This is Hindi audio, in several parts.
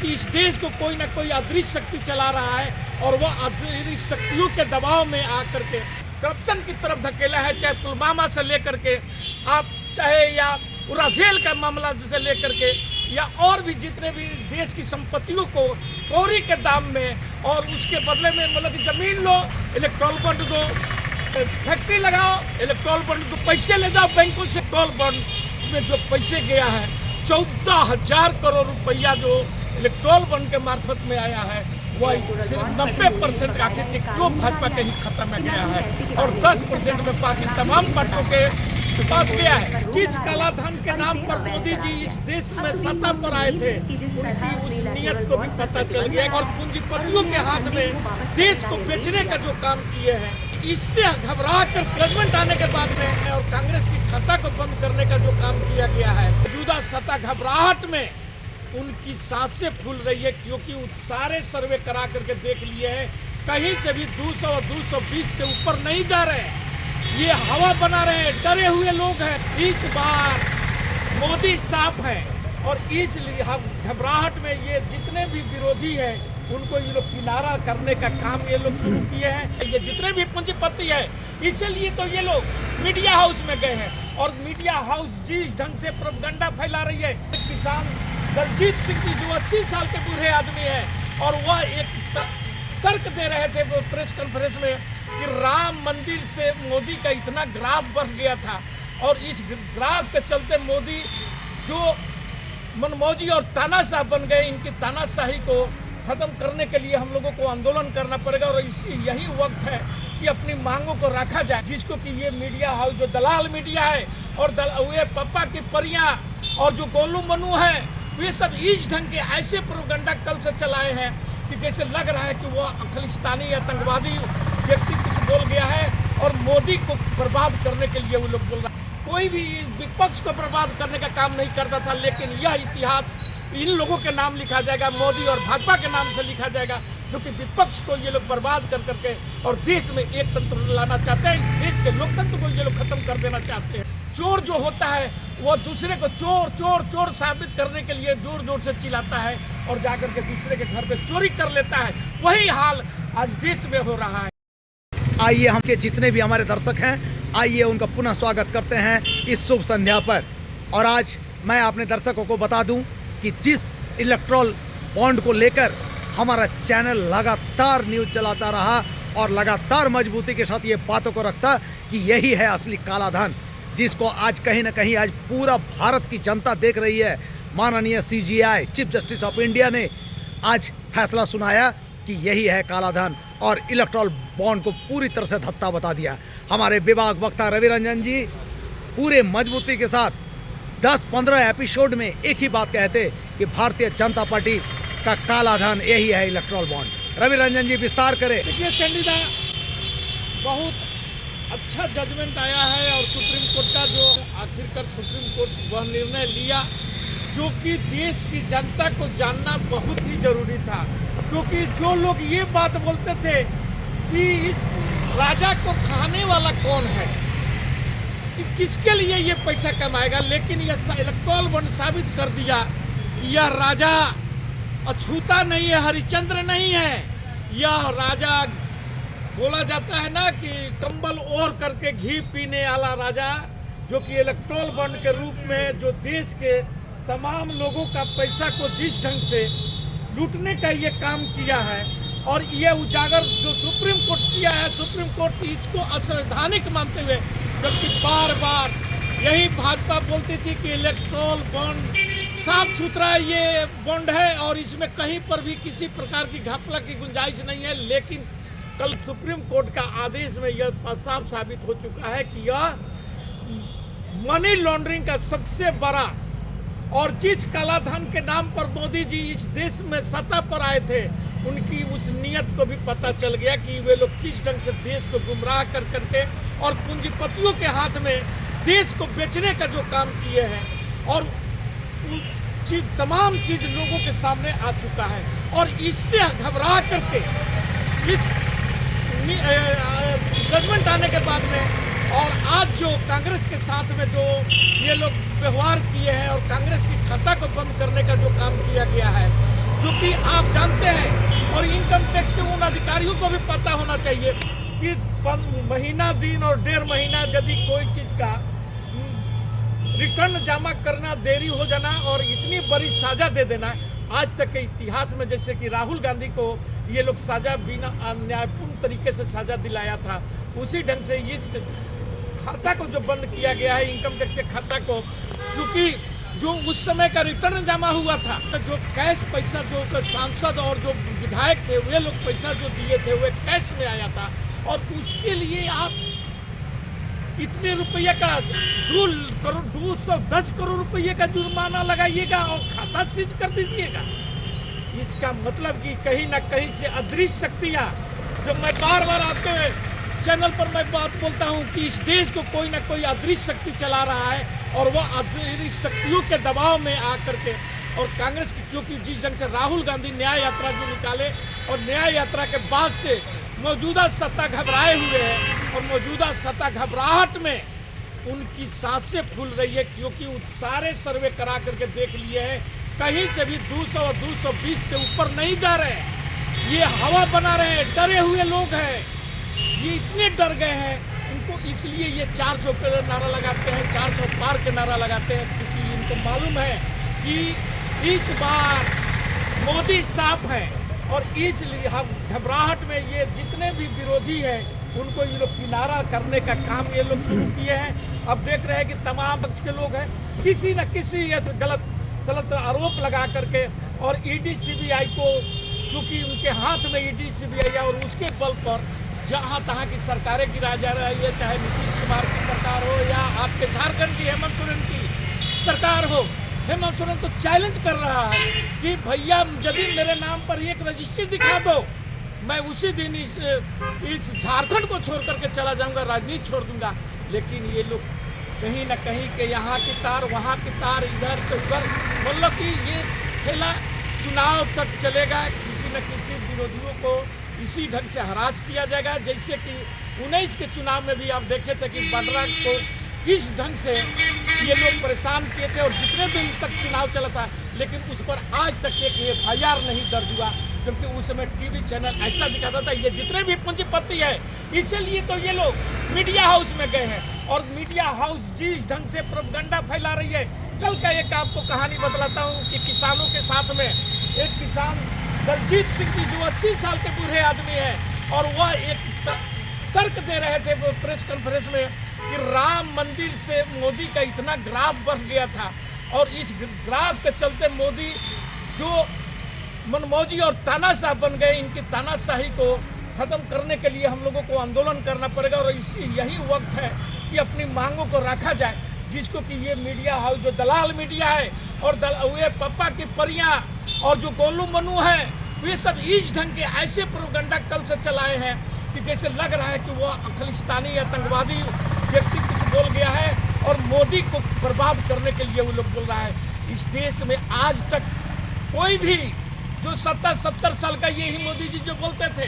कि इस देश को कोई ना कोई अदृश्य शक्ति चला रहा है और वह अदृश्य शक्तियों के दबाव में आकर के करप्शन की तरफ धकेला है। चाहे पुलवामा से लेकर के आप चाहे या राफेल का मामला से लेकर के या और भी जितने भी देश की संपत्तियों को कौड़ी के दाम में और उसके बदले में मतलब कि जमीन लो, इलेक्ट्रॉल बॉन्ड दो, फैक्ट्री लगाओ, इलेक्ट्रॉल बॉन्ड दो, पैसे ले जाओ बैंकों से। इलेक्ट्रॉल बॉन्ड में जो पैसे गया है 14,000 करोड़ रुपया जो इलेक्ट्रॉल बॉन्ड के मार्फत में आया है वह सिर्फ 90% आके क्यों भाजपा के ही खाता में गया है और 10% में बाकी तमाम पार्टियों के पास गया है। जिस कालाधन के नाम पर मोदी जी इस देश में सत्ता पर आए थे उनकी उस नियत को भी पता चल गया और पूंजीपतियों के हाथ में देश को बेचने का जो काम किए हैं इससे घबरा कर गवर्नमेंट आने के बाद में और कांग्रेस की खाता को बंद करने का जो काम किया गया है मौजूदा सत्ता घबराहट में उनकी सांसें फूल रही है क्योंकि सारे सर्वे करा करके देख लिए हैं कहीं से भी 200 और 220 से ऊपर नहीं जा रहे हैं। ये हवा बना रहे हैं, डरे हुए लोग हैं। इस बार मोदी साफ है और इसलिए हम घबराहट में ये जितने भी विरोधी हैं उनको ये लोग किनारा करने का काम ये लोग शुरू किए हैं। ये जितने भी पूंजीपति है इसीलिए तो ये लोग मीडिया हाउस में गए हैं और मीडिया हाउस जिस ढंग से प्रोपेगेंडा फैला रही है। किसान दलजीत सिंह जी जो 80 साल के बूढ़े आदमी हैं और वह एक तर्क दे रहे थे प्रेस कॉन्फ्रेंस में कि राम मंदिर से मोदी का इतना ग्राफ बढ़ गया था और इस ग्राफ के चलते मोदी जो मनमौजी और तानाशाह बन गए, इनकी तानाशाही को खत्म करने के लिए हम लोगों को आंदोलन करना पड़ेगा और यही वक्त है कि अपनी मांगों को रखा जाए। जिसको कि ये मीडिया हाउस जो दलाल मीडिया है और वे पप्पा की परियां और जो गोलू मनु है वे सब इस ढंग के ऐसे प्रोपेगेंडा कल से चलाए हैं कि जैसे लग रहा है कि वो खालिस्तानी आतंकवादी व्यक्ति कुछ बोल गया है और मोदी को बर्बाद करने के लिए वो लोग बोल रहे हैं। कोई भी विपक्ष को बर्बाद करने का काम नहीं करता था लेकिन यह इतिहास इन लोगों के नाम लिखा जाएगा, मोदी और भाजपा के नाम से लिखा जाएगा जो कि विपक्ष को ये लोग बर्बाद कर करके और देश में एक तंत्र लाना चाहते हैं। इस देश के लोकतंत्र को ये लोग खत्म कर देना चाहते हैं। चोर जो होता है वो दूसरे को चोर चोर चोर साबित करने के लिए जोर जोर से चिल्लाता है और जाकर के दूसरे के घर पे चोरी कर लेता है। वही हाल आज देश में हो रहा है। आइए हम के जितने भी हमारे दर्शक हैं आइए उनका पुनः स्वागत करते हैं इस शुभ संध्या पर। और आज मैं अपने दर्शकों को बता दूं कि जिस इलेक्ट्रॉल बॉन्ड को लेकर हमारा चैनल लगातार न्यूज़ चलाता रहा और लगातार मजबूती के साथ ये बातों को रखता कि यही है असली काला धन जिसको आज कहीं ना कहीं आज पूरा भारत की जनता देख रही है। माननीय CJI chief justice of India ने आज फैसला सुनाया कि यही है काला धन और इलेक्ट्रॉल बॉन्ड को पूरी तरह से धत्ता बता दिया। हमारे विभाग वक्ता रवि रंजन जी पूरे मजबूती के साथ 10-15 एपिसोड में एक ही बात कहते कि भारतीय जनता पार्टी का काला धन यही है इलेक्ट्रॉल बॉन्ड। रवि रंजन जी विस्तार करें। देखिए चंडीदा बहुत अच्छा जजमेंट आया है और सुप्रीम कोर्ट का जो आखिरकार सुप्रीम कोर्ट वह निर्णय लिया जो कि देश की जनता को जानना बहुत ही जरूरी था क्योंकि जो लोग ये बात बोलते थे कि इस राजा को खाने वाला कौन है, कि किसके लिए ये पैसा कमाएगा, लेकिन यह इलेक्ट्रॉल बॉन्ड साबित कर दिया कि यह राजा अछूता नहीं है, हरिश्चंद्र नहीं है। यह राजा बोला जाता है ना कि कंबल ओढ़ करके घी पीने वाला राजा जो कि इलेक्ट्रॉल बॉन्ड के रूप में जो देश के तमाम लोगों का पैसा को जिस ढंग से लूटने का ये काम किया है और ये उजागर जो सुप्रीम कोर्ट किया है, सुप्रीम कोर्ट इसको असंवैधानिक मानते हुए जबकि बार बार यही भाजपा बोलती थी कि इलेक्ट्रॉल बॉन्ड साफ सुथरा ये बॉन्ड है और इसमें कहीं पर भी किसी प्रकार की घपला की गुंजाइश नहीं है। लेकिन कल सुप्रीम कोर्ट का आदेश में यह साफ साबित हो चुका है कि यह मनी लॉन्ड्रिंग का सबसे बड़ा और जिस कालाधन के नाम पर मोदी जी इस देश में सत्ता पर आए थे उनकी उस नियत को भी पता चल गया कि वे लोग किस ढंग से देश को गुमराह कर करके और पूंजीपतियों के हाथ में देश को बेचने का जो काम किए हैं और तमाम चीज लोगों के सामने आ चुका है और इससे घबरा करके इस जजमेंट आने के बाद में और आज जो कांग्रेस के साथ में जो ये लोग व्यवहार किए हैं और कांग्रेस की खाता को बंद करने का जो काम किया गया है जो कि आप जानते हैं, और इनकम टैक्स के उन अधिकारियों को भी पता होना चाहिए कि महीना दिन और 1.5 महीना यदि कोई चीज़ का रिटर्न जमा करना देरी हो जाना और इतनी बड़ी सजा दे देना, आज तक के इतिहास में जैसे कि राहुल गांधी को ये लोग सजा बिना न्यायपूर्ण तरीके से सजा दिलाया था, उसी ढंग से इस खाता को जो बंद किया गया है, इनकम टैक्स के खाता को, क्योंकि जो उस समय का रिटर्न जमा हुआ था, जो कैश पैसा जो सांसद और जो विधायक थे वे लोग पैसा जो दिए थे वे कैश में आया था, और उसके लिए आप इतने रुपये का 210 करोड़ रुपये का जुर्माना लगाइएगा और खाता सीज कर दीजिएगा। इसका मतलब कि कहीं ना कहीं से अदृश्य शक्तियाँ, जो मैं बार बार आपके चैनल पर मैं बात बोलता हूँ कि इस देश को कोई ना कोई अदृश्य शक्ति चला रहा है, और वह अदृश्य शक्तियों के दबाव में आकर के, और कांग्रेस की, क्योंकि जिस ढंग से राहुल गांधी न्याय यात्रा जो निकाले, और न्याय यात्रा के बाद से मौजूदा सत्ता घबराए हुए है, और मौजूदा सत्ता घबराहट में उनकी सांसें फूल रही है, क्योंकि सारे सर्वे करा करके देख लिए हैं, कहीं से भी 200 और 220 से ऊपर नहीं जा रहे हैं। ये हवा बना रहे हैं, डरे हुए लोग हैं, ये इतने डर गए हैं उनको, इसलिए ये 400 का नारा लगाते हैं, 400 पार के नारा लगाते हैं, क्योंकि इनको मालूम है कि इस बार मोदी साफ है, और इसलिए हम घबराहट में ये जितने भी विरोधी हैं उनको ये लोग किनारा करने का काम ये लोग शुरू किए हैं। अब देख रहे हैं कि तमाम पक्ष के लोग हैं किसी न किसी गलत सलत आरोप लगा करके, और ईडी सीबीआई को, क्योंकि उनके हाथ में ईडी सीबीआई है, और उसके बल पर जहाँ तहाँ की सरकारें गिरा जा रही है, चाहे नीतीश कुमार की सरकार हो या आपके झारखंड की हेमंत सोरेन की सरकार हो। हेमंत सोरेन तो चैलेंज कर रहा है कि भैया यदि मेरे नाम पर एक रजिस्ट्री दिखा दो, मैं उसी दिन इस झारखंड को छोड़ करके चला जाऊंगा, राजनीति छोड़ दूंगा। लेकिन ये लोग कहीं ना कहीं के यहाँ की तार वहाँ की तार, इधर से उधर, मतलब कि ये खेला चुनाव तक चलेगा। किसी न किसी विरोधियों को इसी ढंग से हरास किया जाएगा, जैसे कि 19 के चुनाव में भी आप देखे थे कि बडरा को किस ढंग से ये लोग परेशान किए थे, और जितने दिन तक चुनाव चला था, लेकिन उस पर आज तक एक FIR नहीं दर्ज हुआ, क्योंकि उस समय टीवी चैनल ऐसा दिखाता था ये जितने भी पूंजीपति है, इसीलिए तो ये लोग मीडिया हाउस में गए हैं, और मीडिया हाउस जिस ढंग से प्रोपगंडा फैला रही है। कल का एक आपको कहानी बतलाता हूँ कि किसानों के साथ में एक किसान दलजीत सिंह जी, जो 80 साल के बूढ़े आदमी हैं, और वह एक तर्क दे रहे थे प्रेस कॉन्फ्रेंस में कि राम मंदिर से मोदी का इतना ग्राफ बढ़ गया था, और इस ग्राफ के चलते मोदी जो मनमौजी और तानाशाह बन गए, इनकी तानाशाही को खत्म करने के लिए हम लोगों को आंदोलन करना पड़ेगा, और यही वक्त है कि अपनी मांगों को रखा जाए, जिसको कि ये मीडिया हाउस जो दलाल मीडिया है, और वे पप्पा की परियां और जो गोलू मनु है, वे सब इस ढंग के ऐसे प्रोपगंडा कल से चलाए हैं कि जैसे लग रहा है कि वो खालिस्तानी आतंकवादी व्यक्ति कुछ बोल गया है, और मोदी को बर्बाद करने के लिए वो लोग बोल रहा है। इस देश में आज तक कोई भी जो 70 साल का यही मोदी जी जो बोलते थे,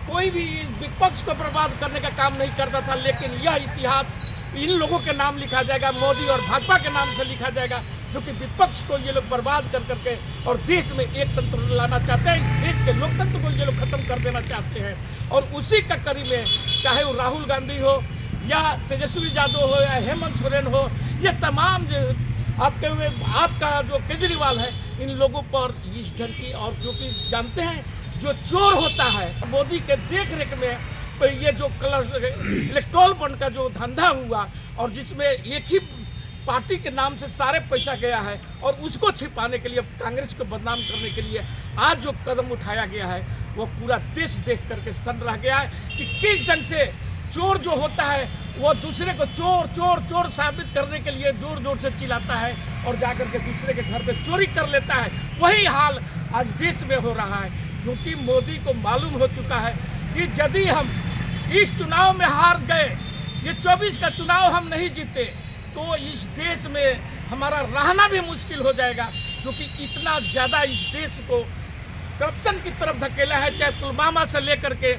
कोई भी विपक्ष को बर्बाद करने का काम नहीं करता था, लेकिन यह इतिहास इन लोगों के नाम लिखा जाएगा, मोदी और भाजपा के नाम से लिखा जाएगा, क्योंकि विपक्ष को ये लोग बर्बाद कर करके और देश में एक तंत्र लाना चाहते हैं। इस देश के लोकतंत्र को ये लोग खत्म कर देना चाहते हैं, और उसी कड़ी में चाहे वो राहुल गांधी हो या तेजस्वी यादव हो या हेमंत सोरेन हो, ये तमाम जो आपका जो केजरीवाल है, इन लोगों पर इस ढंग की, और क्योंकि जानते हैं जो चोर होता है मोदी के देख रेख में, ये जो इलेक्ट्रोल बॉन्ड का जो धंधा हुआ, और जिसमें एक ही पार्टी के नाम से सारे पैसा गया है, और उसको छिपाने के लिए, कांग्रेस को बदनाम करने के लिए आज जो कदम उठाया गया है, वो पूरा देश देख करके सन रह गया है कि किस ढंग से चोर जो होता है वो दूसरे को चोर चोर चोर साबित करने के लिए जोर जोर से चिल्लाता है, और जाकर के दूसरे के घर पे चोरी कर लेता है। वही हाल आज देश में हो रहा है, क्योंकि मोदी को मालूम हो चुका है कि यदि हम इस चुनाव में हार गए, ये 24 का चुनाव हम नहीं जीते, तो इस देश में हमारा रहना भी मुश्किल हो जाएगा, क्योंकि इतना ज़्यादा इस देश को करप्शन की तरफ धकेला है। चाहे पुलवामा से लेकर के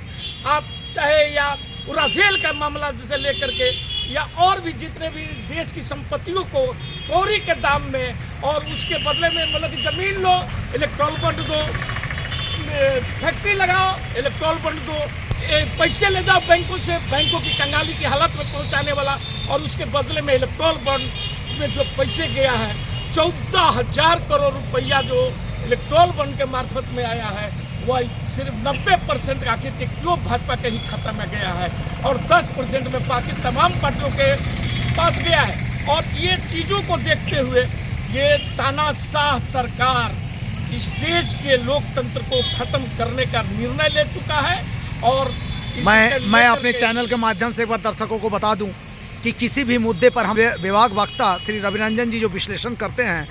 आप चाहे या राफेल का मामला से लेकर के या और भी जितने भी देश की संपत्तियों को कौड़ी के दाम में, और उसके बदले में मतलब कि जमीन लो, इलेक्ट्रॉल बंड दो, फैक्ट्री लगाओ, इलेक्ट्रॉल बंड दो, पैसे ले जाओ बैंकों से, बैंकों की कंगाली की हालत में पहुंचाने वाला, और उसके बदले में इलेक्ट्रॉल बंड में जो पैसे गया है 14,000 करोड़ रुपया जो इलेक्ट्रॉल बंड के मार्फत में आया है, वह सिर्फ 90% आखिर के क्यों भाजपा के ही खाता में गया है और 10% में बाकी तमाम पार्टियों के पास गया है। और ये चीज़ों को देखते हुए ये तानाशाह सरकार इस देश के लोकतंत्र को खत्म करने का निर्णय ले चुका है। और मैं अपने चैनल के माध्यम से एक बार दर्शकों को बता दूं कि किसी भी मुद्दे पर हम विभाग वक्ता श्री रविरंजन जी जो विश्लेषण करते हैं,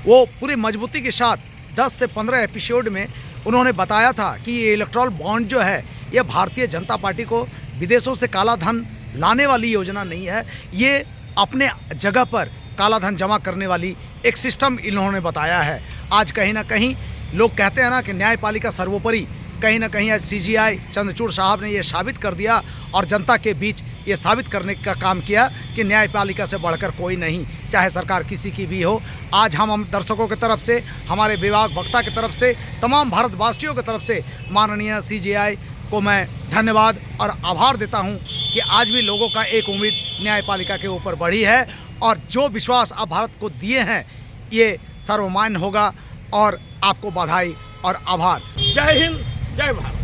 वो पूरी मजबूती के साथ 10 से 15 एपिसोड में उन्होंने बताया था कि ये इलेक्ट्रॉल बॉन्ड जो है ये भारतीय जनता पार्टी को विदेशों से काला धन लाने वाली योजना नहीं है, ये अपने जगह पर काला धन जमा करने वाली एक सिस्टम इन्होंने बताया है। आज कहीं ना कहीं लोग कहते हैं ना कि न्यायपालिका सर्वोपरि, कहीं ना कहीं आज CGI चंद्रचूड़ साहब ने ये साबित कर दिया और जनता के बीच ये साबित करने का काम किया कि न्यायपालिका से बढ़कर कोई नहीं, चाहे सरकार किसी की भी हो। आज हम दर्शकों की तरफ से, हमारे विभाग वक्ता की तरफ से, तमाम भारतवासियों की तरफ से माननीय CGI को मैं धन्यवाद और आभार देता हूं कि आज भी लोगों का एक उम्मीद न्यायपालिका के ऊपर बढ़ी है और जो विश्वास आप भारत को दिए हैं ये सर्वमान्य होगा। और आपको बधाई और आभार। जय हिंद, जय भारत।